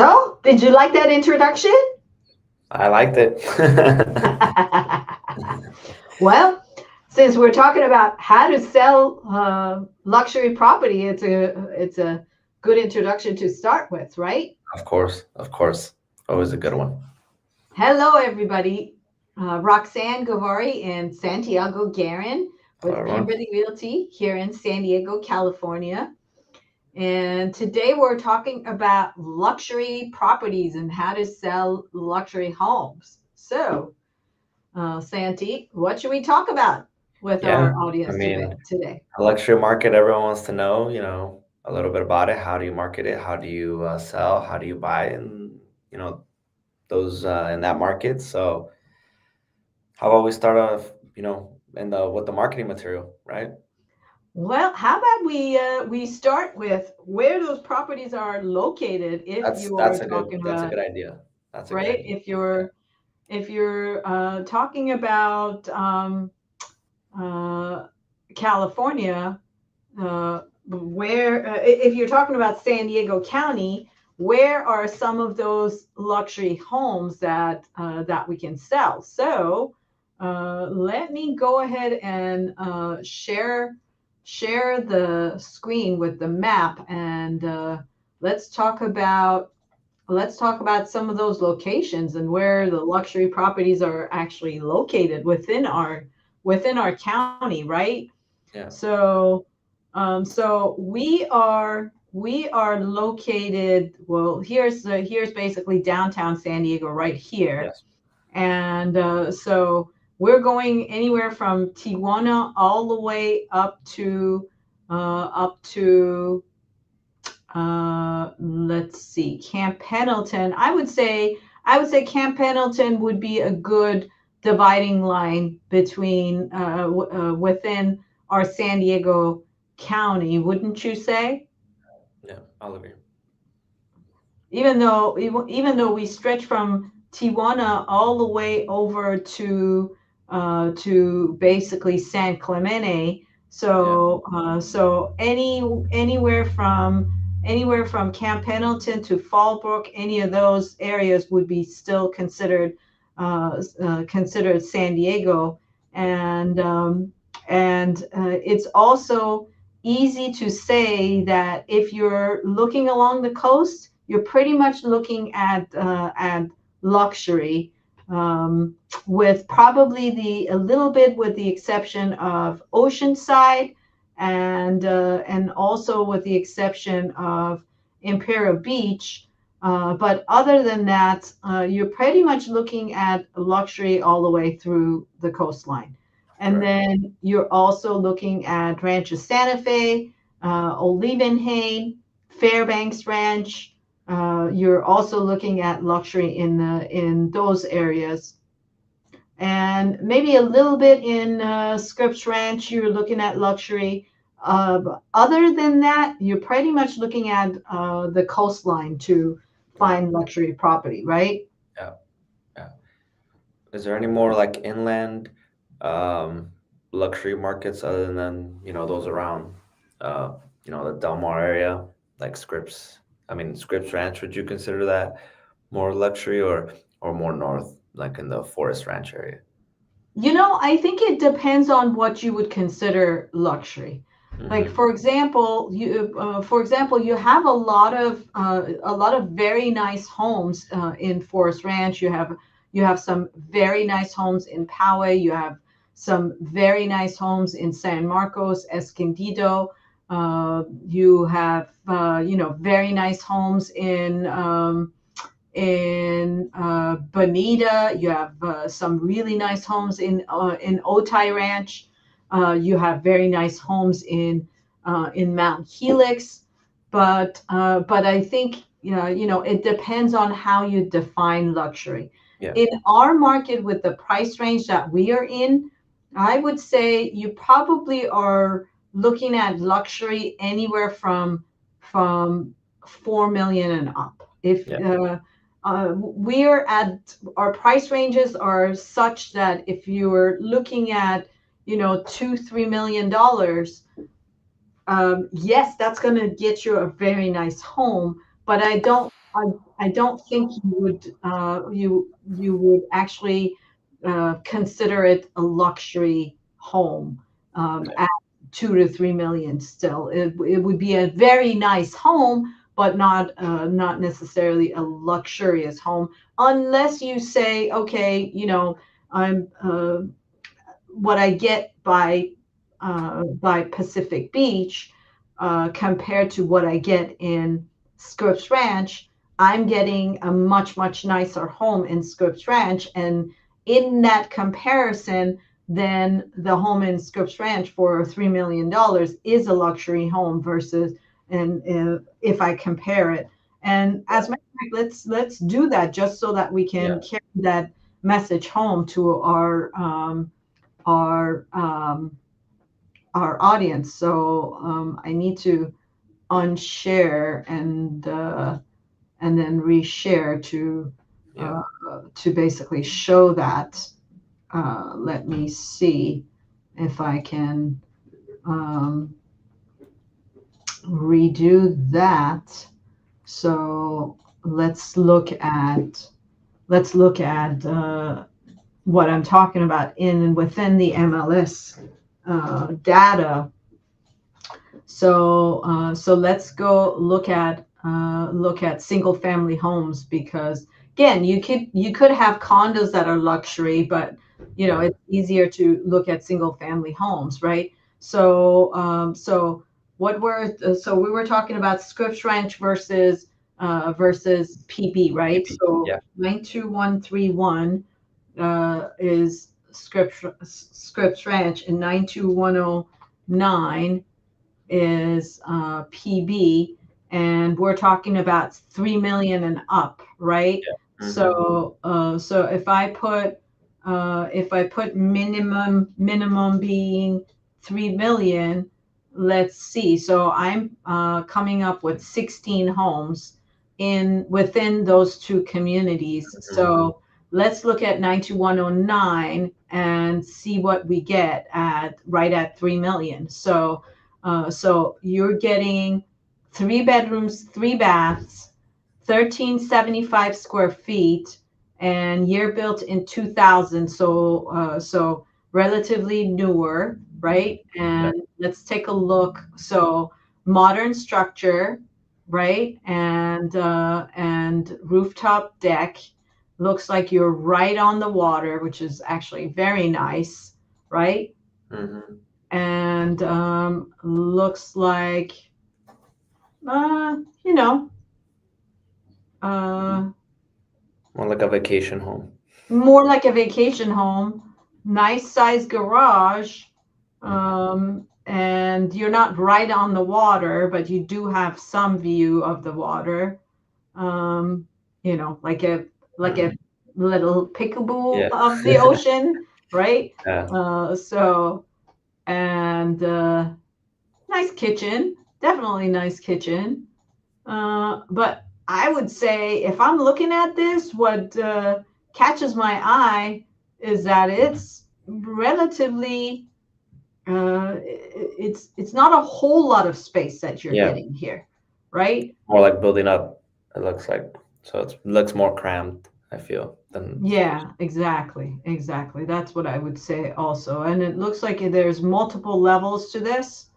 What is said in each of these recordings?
So, did you like that introduction? I liked it. Well, since we're talking about how to sell luxury property, it's a good introduction to start with, right? Of course, of course. Always a good one. Hello, everybody. Roxanne Gavari and Santiago Guerin Hello, with everyone. Kimberly Realty here in San Diego, California. And today we're talking about luxury properties and how to sell luxury homes. So, Santi, what should we talk about with Yeah, our I audience mean, today? a luxury market, everyone wants to know, a little bit about it. How do you market it? How do you sell? How do you buy in, you know, those in that market? So, how about we start off, in the with the marketing material, right? Well, how about we start with where those properties are located if That's you're that's a talking good that's a about, good idea. That's a good right? idea. If you're talking about uh, California, where if you're talking about San Diego County, where are some of those luxury homes that we can sell? So let me go ahead and share the screen with the map, and let's talk about let's talk about some of those locations and where the luxury properties are actually located within our county, right? Yeah. So, so we are located. Well, here's basically downtown San Diego right here, Yes. and so we're going anywhere from Tijuana all the way up to let's see, Camp Pendleton. I would say Camp Pendleton would be a good dividing line between within our San Diego County, wouldn't you say? Yeah, I'll agree. Even though we stretch from Tijuana all the way over to basically San Clemente. Yeah. So anywhere from Camp Pendleton to Fallbrook, any of those areas would be still considered San Diego, and it's also easy to say that if you're looking along the coast, you're pretty much looking at luxury, with probably a little bit with the exception of Oceanside, and also with the exception of Imperial Beach. But other than that, you're pretty much looking at luxury all the way through the coastline. And Correct. then you're also looking at Rancho Santa Fe, Olivenhain, Fairbanks Ranch. You're also looking at luxury in those areas, and maybe a little bit in Scripps Ranch. You're looking at luxury. Other than that, you're pretty much looking at the coastline to Yeah. find luxury property, right? Yeah. Yeah. Is there any more like inland um, luxury markets other than, those around, uh, the Del Mar area, like Scripps? I mean, Scripps Ranch, would you consider that more luxury or more north, like in the Forest Ranch area? I think it depends on what you would consider luxury. Like Mm-hmm. for example, you have a lot of very nice homes in Forest Ranch. You have some very nice homes in Poway. You have some very nice homes in San Marcos, Escondido. You have very nice homes in Bonita. You have some really nice homes in Otay Ranch. You have very nice homes in Mount Helix, but I think it depends on how you define luxury. Yeah. In our market, with the price range that we are in, I would say you probably are looking at luxury anywhere from 4 million and up. If Yeah. we're at our price ranges are such that if you are looking at, $2-3 million, yes, that's going to get you a very nice home. But I don't think you would actually consider it a luxury home at 2 to 3 million. Still, it would be a very nice home, but not necessarily a luxurious home, unless you say, okay, I'm what I get by Pacific Beach compared to what I get in Scripps Ranch. I'm getting a much nicer home in Scripps Ranch, and in that comparison, then the home in Scripps Ranch for $3 million is a luxury home versus, and if I compare it, and as a matter of fact, let's do that just so that we Yeah. can carry that message home to our our audience. So I need to unshare and then reshare Yeah. to basically show that. Let me see if I can um, redo that. So let's look at what I'm talking about in within the MLS data. So let's go look at single family homes, because again, you could have condos that are luxury, but Yeah. it's easier to look at single family homes, right? So we were talking about Scripps Ranch versus PB, right? Maybe. So Yeah. 92131 is Scripps Ranch, and 92109 is PB, and we're talking about 3 million and up, right? Yeah. Mm-hmm. So if I put minimum being 3 million, let's see. So I'm coming up with 16 homes in within those two communities. Mm-hmm. So let's look at 92109 and see what we get at right at 3 million. So you're getting 3 bedrooms, 3 baths, 1375 square feet, and year built in 2000. So relatively newer, right? Yeah. And let's take a look. So modern structure, right? And rooftop deck. Looks like you're right on the water, which is actually very nice, right? Mm-hmm. And looks like uh, you know uh, More like a vacation home. more like a vacation home. Nice size garage, Mm-hmm. and you're not right on the water, but you do have some view of the water. um, like a Mm-hmm. little peekaboo Yeah. of the ocean, right? Yeah. So and nice kitchen, definitely nice kitchen. But I would say if I'm looking at this, what catches my eye is that it's relatively it's not a whole lot of space that you're Yeah. getting here, right? More like building up. It looks like so. It looks more cramped. I feel than. Yeah, exactly. That's what I would say also. And it looks like there's multiple levels to this.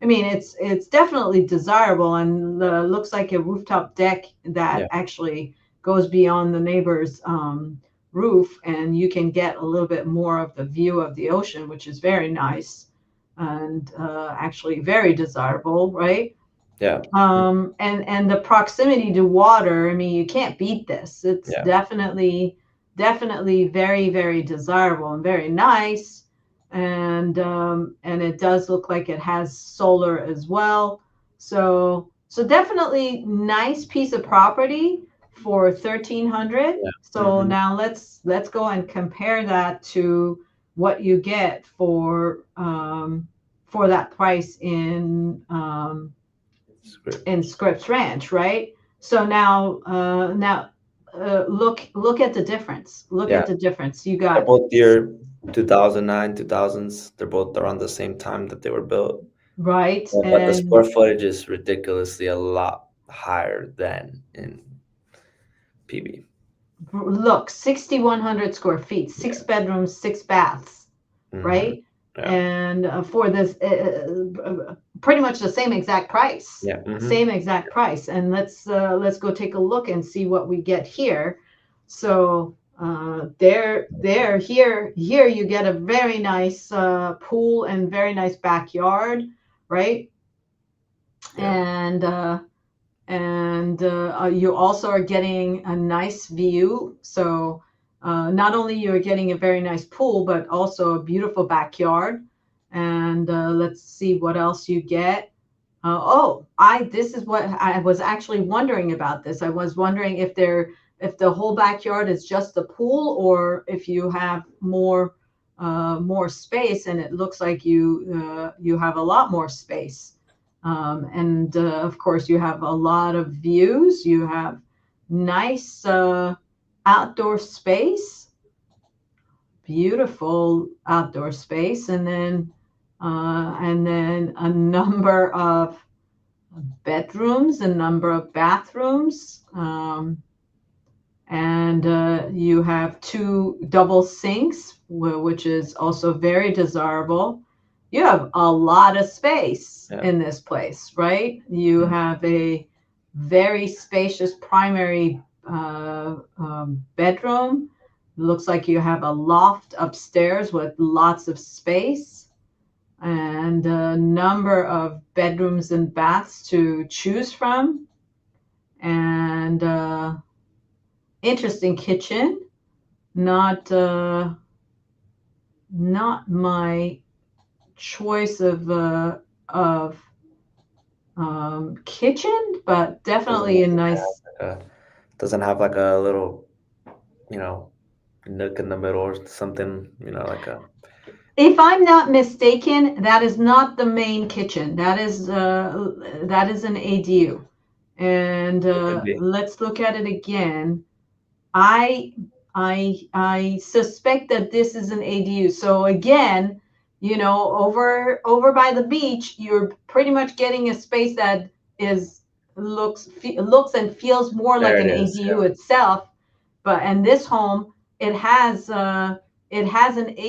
I mean, it's definitely desirable, and looks like a rooftop deck that Yeah. actually goes beyond the neighbor's roof, and you can get a little bit more of the view of the ocean, which is very nice and actually very desirable, right? Yeah. And the proximity to water, I mean, you can't beat this. It's Yeah. definitely very desirable and very nice. And it does look like it has solar as well. So definitely nice piece of property for 1,300. Yeah. So Mm-hmm. now let's go and compare that to what you get for that price in Scripps Ranch, right? So now look at the difference. Look Yeah. at the difference. You They're got both year 2009, 2000s. They're both around the same time that they were built. right, But the and square footage is ridiculously a lot higher than in PB. Look, 6,100 square feet, six Yeah. bedrooms, six baths, Mm-hmm. right? Yeah. And for this, pretty much the same exact price, Yeah. Mm-hmm. same exact price. And let's go take a look and see what we get here. So here you get a very nice pool and very nice backyard, right? Yeah. And you also are getting a nice view. So not only you're getting a very nice pool, but also a beautiful backyard. And let's see what else you get. This is what I was actually wondering about this. I was wondering if the whole backyard is just the pool, or if you have more space, and it looks like you have a lot more space. And of course, you have a lot of views. You have nice outdoor space, beautiful outdoor space, and then a number of bedrooms, a number of bathrooms, and you have two double sinks, which is also very desirable. You have a lot of space Yeah. in this place, right? You Mhm. have a very spacious primary bedroom. Looks like you have a loft upstairs with lots of space, and a number of bedrooms and baths to choose from, and interesting kitchen. Not not my choice of kitchen, but Doesn't definitely look a like it nice. has like a doesn't have like a little, you know, nook in the middle or something, like a If I'm not mistaken, that is not the main kitchen. That is an ADU. And it could be. let's look at it again. I I suspect that this is an ADU. So again, over by the beach, you're pretty much getting a space that is looks and feels more like There an it is. ADU Yeah. itself. But and this home, it has an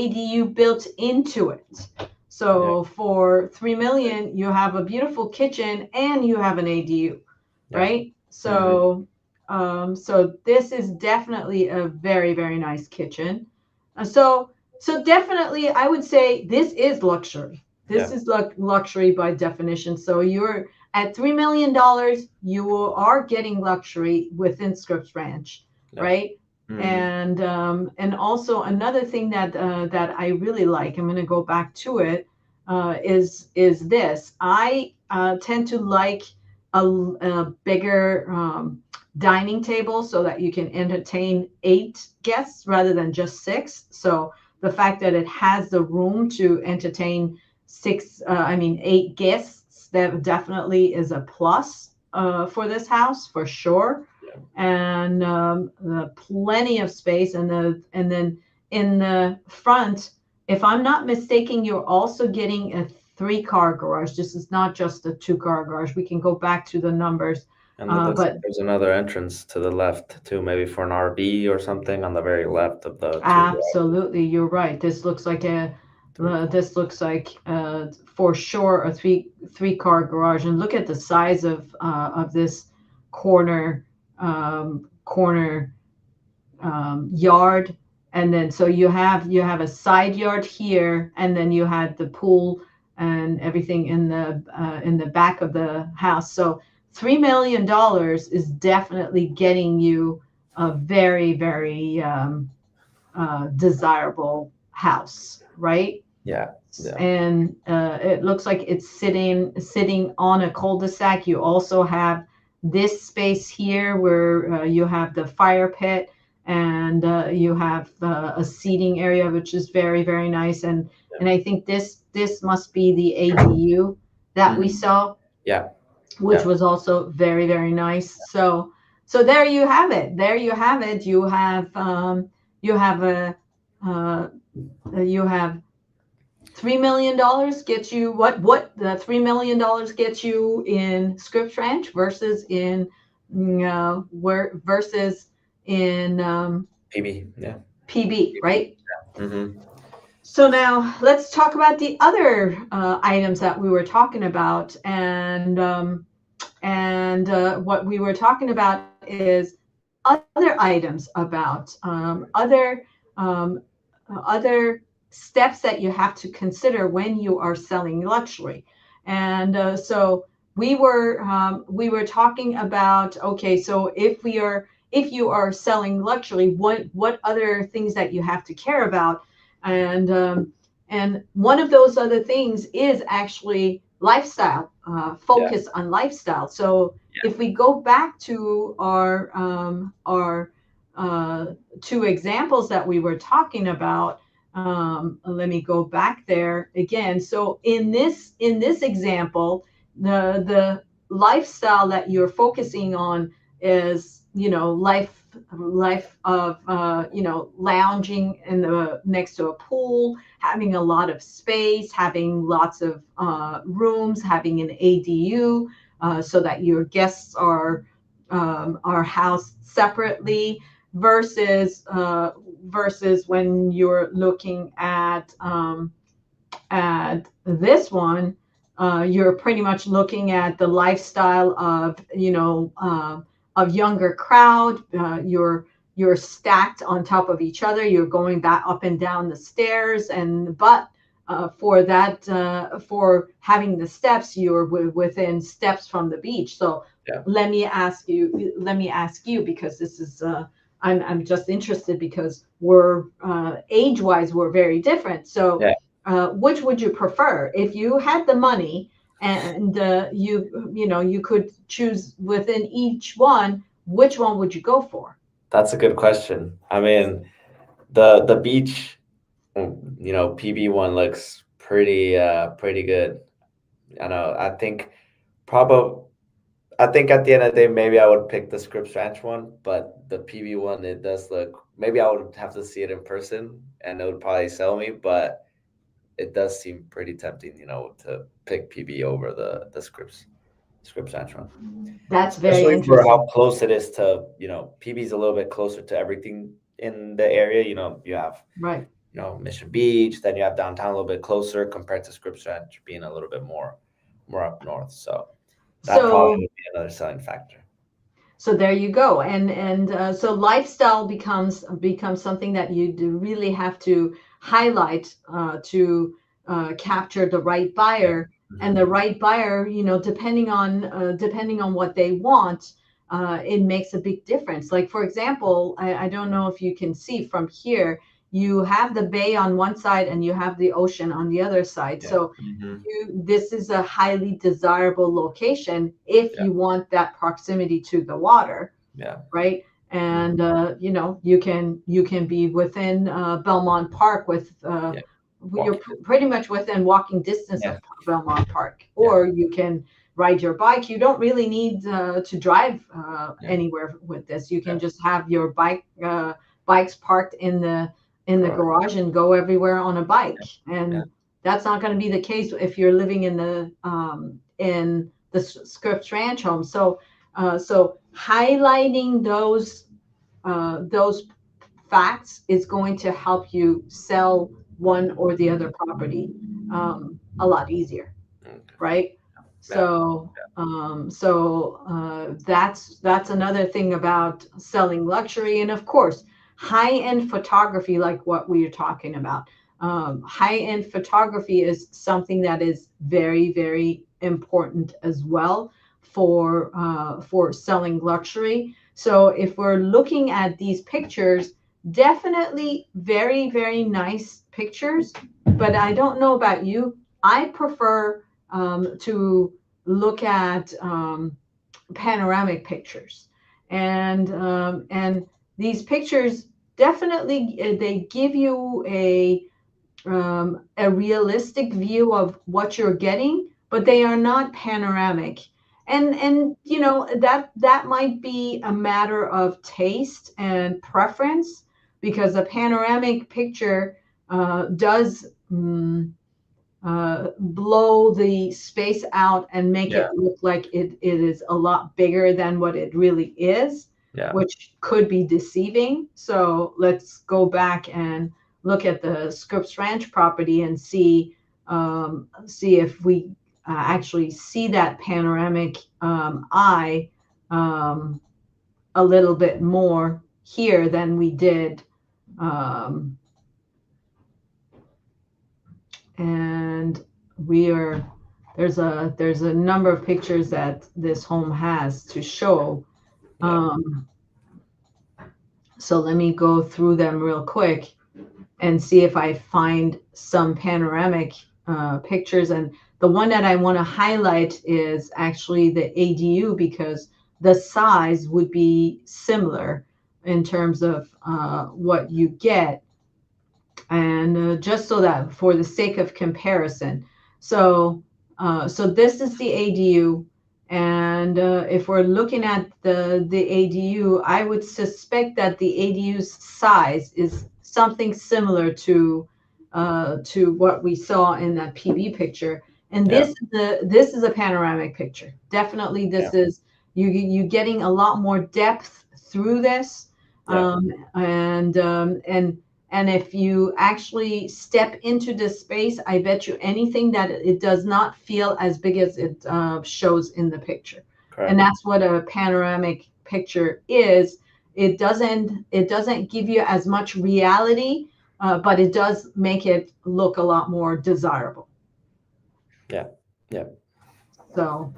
ADU built into it. Yeah. So for 3 million, you have a beautiful kitchen and you have an ADU, Yeah. right? Hmm. So this is definitely a very, very nice kitchen. So definitely, I would say this is luxury. This Yeah. is luxury by definition. So you're at $3 million, you are getting luxury within Scripps Ranch, Yeah. right? Hmm. And also another thing that I really like. I'm going to go back to it. Is this? I tend to like a bigger dining table so that you can entertain 8 guests rather than just six. So the fact that it has the room to entertain 8 guests, that definitely is a plus for this house for sure. Yeah. And plenty of space, and then in the front, if I'm not mistaken, you're also getting a 3-car garage. This is not just a 2-car garage. We can go back to the numbers, And it looks like but there's another entrance to the left too, maybe for an RV or something on the very left of the two garages. absolutely, you're right. Three car. This looks like for sure a three-car garage. And look at the size of this corner corner yard. And then so you have a side yard here, and then you had the pool and everything in the back of the house. So $3 million is definitely getting you a very, very desirable house, right? Yeah. Yeah. And it looks like it's sitting on a cul-de-sac. You also have this space here where you have the fire pit, and you have a seating area, which is very, very nice. And I think this must be the ADU that we Hmm. saw, Yeah. which Yeah. was also very, very nice. So there you have it. There you have it. You have a uh, you have $3 million gets you what the $3 million gets you in Scripps Ranch versus in where versus in PB, yeah. PB, right? Mm-hmm. So now let's talk about the other items that we were talking about, and what we were talking about is other items about um, other steps that you have to consider when you are selling luxury. And so we were talking about, okay, so if you are selling luxury, what other things that you have to care about, and one of those other things is actually lifestyle, Yeah. focus on lifestyle. So Yeah. if we go back to our uh, two examples that we were talking about, let me go back there again. So in this example, the lifestyle that you're focusing on is, life of, lounging in the next to a pool, having a lot of space, having lots of rooms, having an ADU, so that your guests are housed separately, versus when you're looking at this one, you're pretty much looking at the lifestyle of, of younger crowd. You're stacked on top of each other. You're going back up and down the stairs, for having the steps, you're within steps from the beach. So Yeah. let me ask you, because this is, I'm just interested, because we're, age-wise, we're very different. So Yeah. which would you prefer if you had the money, and you could choose within each one? Which one would you go for? That's a good question. I mean, the beach, PB one looks pretty good. I know. Probably I think at the end of the day, maybe I would pick the Scripps Ranch one, but the PB one, it does look. Maybe I would have to see it in person, and it would probably sell me. But it does seem pretty tempting, to pick PB over the Scripps Ranch one, That's very especially for how interesting. close it is to, PB's a little bit closer to everything in the area. You have, Right. Mission Beach, then you have downtown a little bit closer compared to Scripps Ranch being a little bit more up north. So that probably So would be another selling factor. So there you go, and so lifestyle becomes something that you do really have to highlight, to capture the right Yeah. buyer, and Hmm. the right buyer, depending on what they want, it makes a big difference. Like, for example, I don't know if you can see from here, you have the bay on one side and you have the ocean on the other side. Yeah. So Hmm. this is a highly desirable location if Yeah. you want that proximity to the water, Yeah. right? Hmm. And you can be within Belmont Park, Yeah. you're Walking distance. pretty much within walking distance Yeah. of Belmont Park, Yeah. or you can ride your bike. You don't really need to drive Yeah. anywhere with this. You can Yeah. just have your bikes parked in the Correct. garage and go everywhere on a bike. Yeah. And that's not going to be the case if you're living in the Scripps Ranch home. So highlighting those facts is going to help you sell one or the other property a lot easier, Okay. right? Yeah. So that's another thing about selling luxury. And of course, high-end photography, like what we are talking about. High-end photography is something that is very, very important as well for selling luxury. So if we're looking at these pictures, definitely very, very nice pictures. But I don't know about you. I prefer to look at panoramic pictures, and these pictures definitely, they give you a realistic view of what you're getting, but they are not panoramic. And that might be a matter of taste and preference, because a panoramic picture does blow the space out and make Yeah. it look like it is a lot bigger than what it really is. Yeah. which could be deceiving. So let's go back and look at the Scripps Ranch property and see if we actually see that panoramic eye um, a little bit more here than we did. Um, and we are there's a number of pictures that this home has to show. Yeah. So let me go through them real quick and see if I find some panoramic pictures. And the one that I want to highlight is actually the ADU, because the size would be similar in terms of what you get. And just so that for the sake of comparison. So this is the ADU. And if we're looking at the ADU, I would suspect that the ADU's size is something similar to what we saw in that PB picture. And Yeah. this is a panoramic picture. Definitely, this Yeah. is you getting a lot more depth through this. Yeah. And if you actually step into this space, I bet you anything that it does not feel as big as it shows in the picture. And Correct. that's what a panoramic picture is. It doesn't give you as much reality, but it does make it look a lot more desirable. Yeah. Yeah. So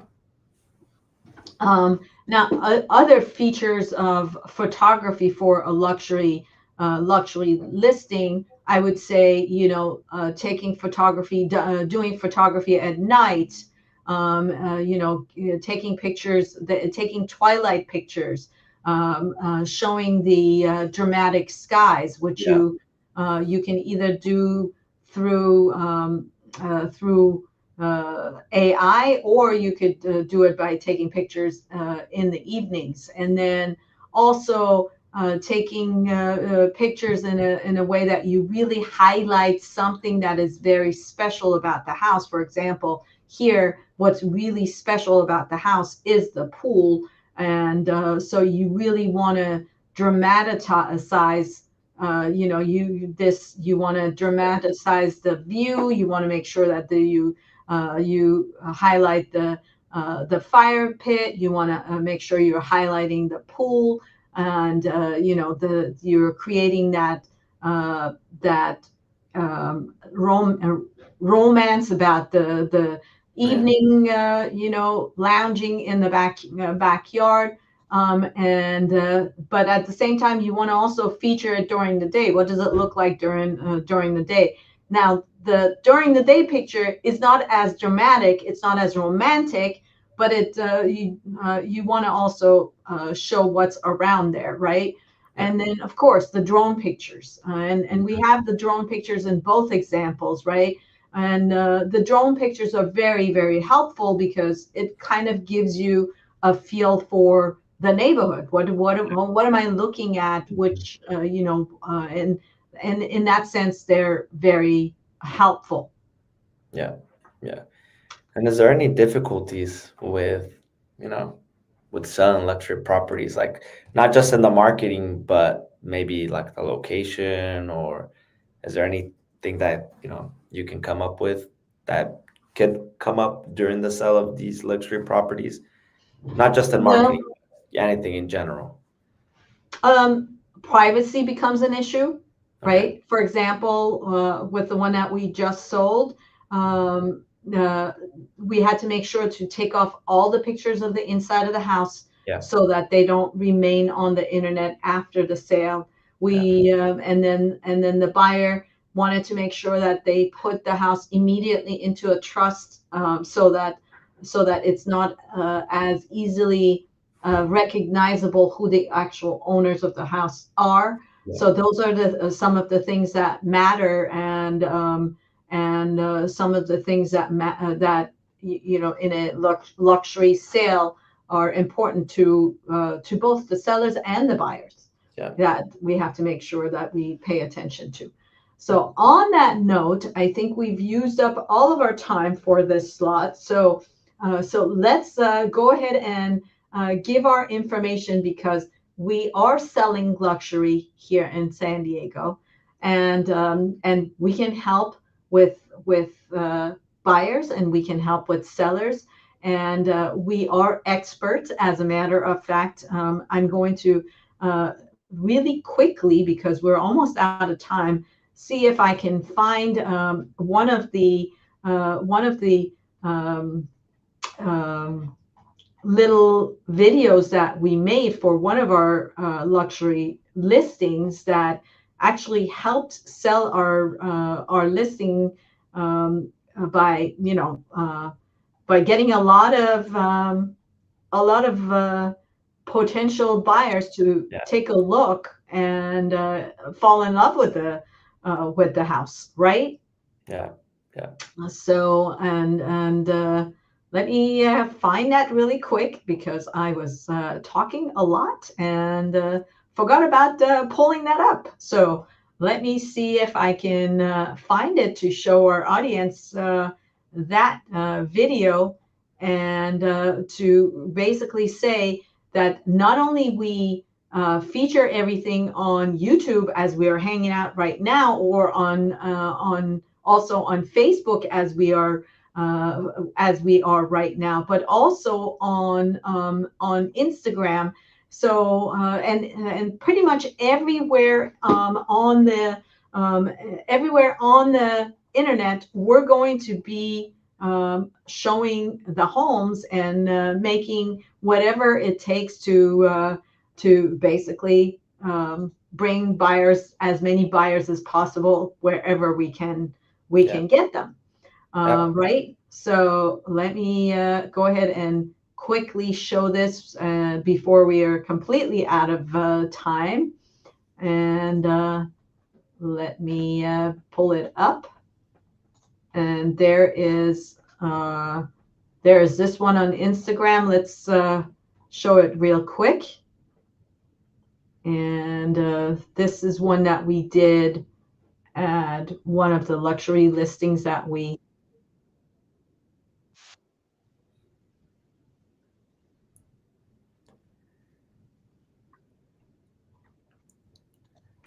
now, other features of photography for a luxury listing, I would say, taking photography, doing photography at night, taking pictures, taking twilight pictures, showing the dramatic skies, which Yeah. you can either do through AI, or you could do it by taking pictures in the evenings, and then also taking pictures in a way that you really highlight something that is very special about the house. For example, here, what's really special about the house is the pool, and so you really want to dramatize. You want to dramatize the view. You want to make sure that you highlight the fire pit. You want to make sure you're highlighting the pool, and you're creating that romance about the Yeah. evening, lounging in the backyard. But at the same time, you want to also feature it during the day. What does it look like during the day? Now, the during the day picture is not as dramatic, it's not as romantic, but you want to also show what's around there, right? Yeah. And then, of course, the drone pictures, and we have the drone pictures in both examples, right? And the drone pictures are very, very helpful because it kind of gives you a feel for the neighborhood. What am I looking at? Which and in that sense, they're very helpful. Yeah. Yeah. And is there any difficulties with, you know, with selling luxury properties, like not just in the marketing, but maybe like the location, or is there anything that, you can come up with that could come up during the sale of these luxury properties? Not just in No, marketing, anything in general. privacy becomes an issue, Okay. right? For example, with the one that we just sold, um, uh, we had to make sure to take off all the pictures of the inside of the house Yeah. so that they don't remain on the internet after the sale. Yeah. And then the buyer wanted to make sure that they put the house immediately into a trust, so that it's not as easily recognizable who the actual owners of the house are. Yeah. So those are the some of the things that matter, and some of the things that in a luxury sale are important to both the sellers and the buyers, Yeah. that we have to make sure that we pay attention to. Yeah. So on that note, I think we've used up all of our time for this slot. So let's go ahead and give our information, because we are selling luxury here in San Diego, and we can help with buyers, and we can help with sellers, and we are experts. As a matter of fact, I'm going to really quickly, because we're almost out of time, see if I can find one of the um, um, little videos that we made for one of our luxury listings that actually helped sell our listing, by by getting a lot of potential buyers to Yeah. take a look and fall in love with the house, right? Yeah. Yeah. So and let me find that really quick, because I was talking a lot and forgot about pulling that up. So let me see if I can find it to show our audience that video, and to basically say that not only we feature everything on YouTube as we are hanging out right now, or on also on Facebook as we are right now, but also on Instagram. So and pretty much um, everywhere on the internet, we're going to be showing the homes and making whatever it takes to basically bring buyers, as many buyers as possible, wherever we Yeah. can get them. Yep. Right? So let me go ahead and quickly show this before we are completely out of time. And let me pull it up. And there is this one on Instagram. Let's show it real quick. And this is one that we did at one of the luxury listings that we.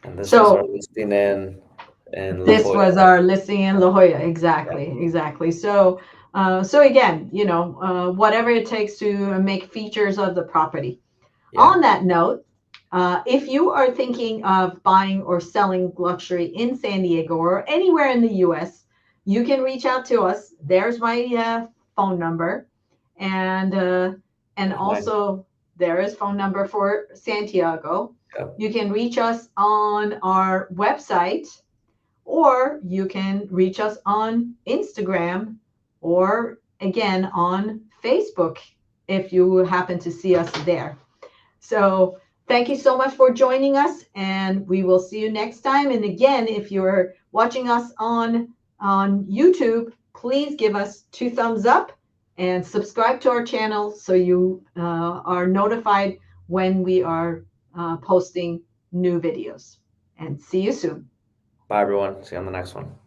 And this was our So listing in La this Jolla, was right? our listing in La Jolla. Yeah. Exactly. So again, whatever it takes to make features of the property. Yeah. On that note, if you are thinking of buying or selling luxury in San Diego or anywhere in the U.S., you can reach out to us. There's my phone number, and and There's mine. also there is phone number for Santiago. Yep. You can reach us on our website, or you can reach us on Instagram, or again on Facebook if you happen to see us there. So thank you so much for joining us, and we will see you next time. And again, if you're watching us on YouTube, please give us 2 thumbs up and subscribe to our channel so you are notified when we are posting new videos. And see you soon. Bye, everyone. See you on the next one.